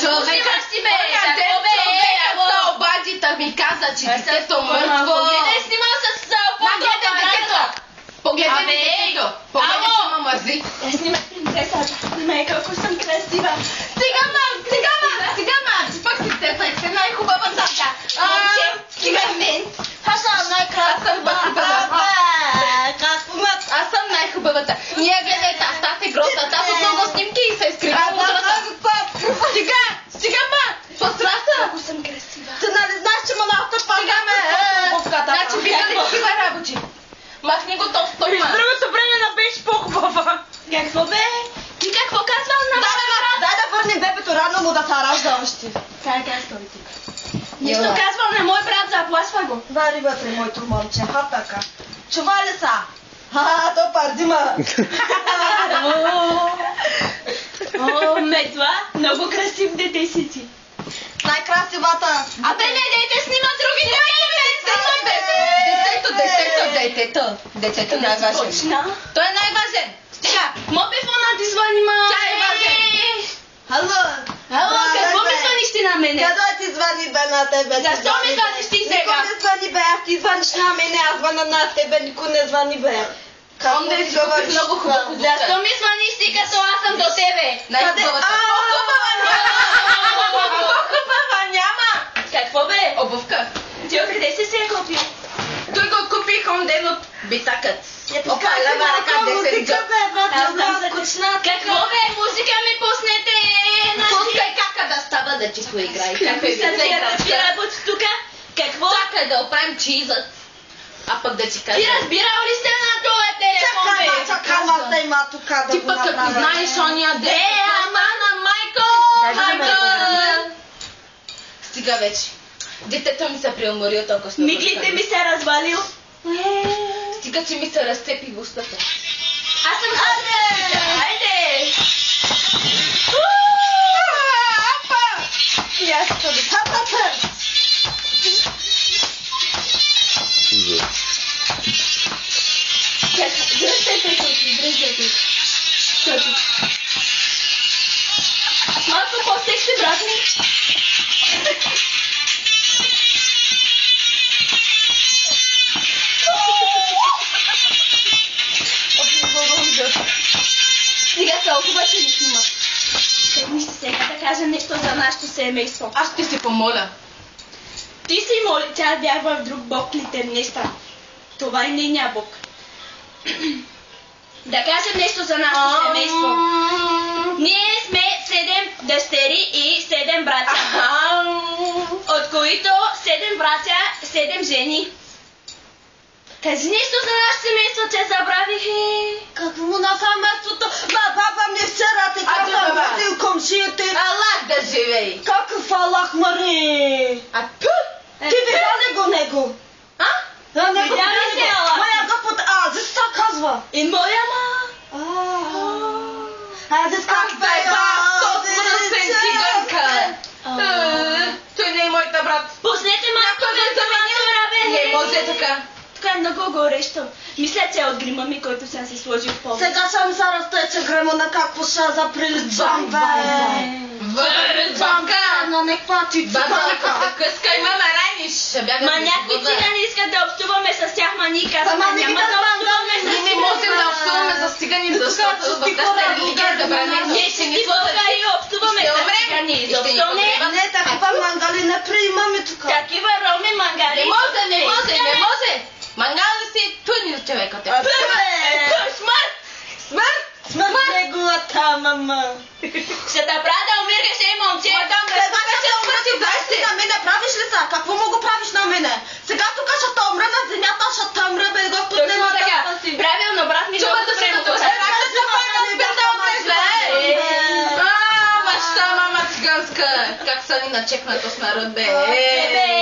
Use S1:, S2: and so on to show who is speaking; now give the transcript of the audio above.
S1: Човека се обади, та ми каза, че детето мъртво.
S2: Погледай, снимал с
S1: Погледай детето. Погледай детето. Погледай, че ма мързи.
S2: Снимай принцесата. Снимай колко съм красива.
S1: Стига, ма. Ти пък си те, си най-хубавата.
S2: Стигай мен. Аз съм най-красива.
S1: Аз съм най-хубавата. Ние гледай, тата е грота. Тата много снимки и се изкрива мудрата. Стига, ма. Посраса.
S2: Колко съм красива.
S3: Ти нали знаеш, че малата пагаме обувката?
S1: Значи вика ли такива работи? Махни го толстой, ма.
S3: Другото време не беше по-хубава.
S2: Какво бе? Ти какво казвал на брат?
S3: Дай да върнем бебето, рано му да се ражда още.
S2: Кай казвал ти? Нищо казвал на мой брат, заплашва го.
S3: Вари вътре, моето момче, така. Чува ли са? То пардима.
S2: О, Метла, много красив дете си ти.
S3: Най-красивата.
S2: Абе, не дайте снима други
S1: Детето най-важен. Той е най-важен. Стига.
S2: Мобифона ти звъни, ма.
S1: Тя е важен.
S3: Хало,
S2: какво ми звъниш ти на мене?
S3: Къде ти звъни бе на тебе?
S2: Защо ми звъниш ти сега?
S3: Никой не звъни бе, аз ти звъниш на мене, аз звъна на тебе, никой не звъни бе.
S1: Он да си купи много хубаво.
S2: Защо ми звъниш ти, като аз съм до тебе?
S1: Най-хубавата. По-хубава няма.
S2: Какво бе?
S1: Обувка.
S2: Ти откъде си се я купил?
S1: Той го купих онден от битакът.
S3: Опа, лева ръка, музика бе,
S2: Аз съм скучна. Какво бе? Музика ми пуснете.
S1: Пускай кака да става да ти поиграй.
S2: Какви са ти работи тука? Какво?
S1: Чакай да оправим чизът. А пък да ти кажа.
S2: Ти разбирал ли сте на този телефон, бе?
S3: Чакай, да има тук да
S1: Ти
S3: го
S1: пък като
S3: направя.
S1: знаеш ония ден.
S2: Ама на Майкъл!
S1: Стига вече. Детето ми се преуморил толкова с
S2: Миглите ми се развалил.
S1: Стига, че ми се разцепи в устата.
S2: Аз съм... Айде!
S3: Апа! И аз ще да хапата!
S2: Малко по-секси, брат ми. Сега толкова, че ни снима. Тръгни ще сега да кажа нещо за нашето семейство.
S1: Аз ще се помоля.
S2: Ти си моли, че аз вярвам в друг бог ли Тернеста. Това е нейния бог. Да кажем нещо за нашето семейство. Ние сме 7 дъщери и 7 братя. От които 7 братя, 7 жени. Кажи нещо за нашето семейство, че забравих и...
S3: Какво на семейството? Баба ми вчера те каза, въртил комшиите.
S1: Аллах да живей.
S3: Какъв Аллах, Мари? Ти видя ли го него?
S2: Видя ли се, Аллах?
S3: Моя Господ Азис се казва.
S2: И моя ма.
S3: Азис как бе?
S1: Толкова съм цигънка. Той не е моята брат.
S2: Пуснете малко вентилатора, бе!
S1: Не може така.
S2: Тук е много горещо. Мисля, че е от грима ми, който съм си сложил в пола.
S3: Сега съм се разтече гремона как поша за приличам, бе.
S1: Върджанка.
S3: На неква ти
S1: Бабанка, къска има мараниш.
S2: Ма някакви цигани искат да общуваме с тях, ма ние казваме, няма да общуваме с
S1: Ние не можем да общуваме за цигани, защото в нашата религия е забранено.
S2: Ние ще ни българи общуваме с цигани. Защо не?
S3: Не, такива мангали не приемаме тук.
S2: Такива роми мангари.
S1: Не може. Мангали си тъни от човекът.
S3: Смърт неговата мама.
S2: Ще да правя да умираш, момче.
S3: На мене правиш ли са? Какво му го правиш на мене? Сега тук ще те умра на земята, ще те умра, бе, Господ не ма да спаси.
S2: Правилно, брат ми, много добре му това.
S1: Баща, мама циганска. Как са ни начекнато с народ, бе?
S2: Евре!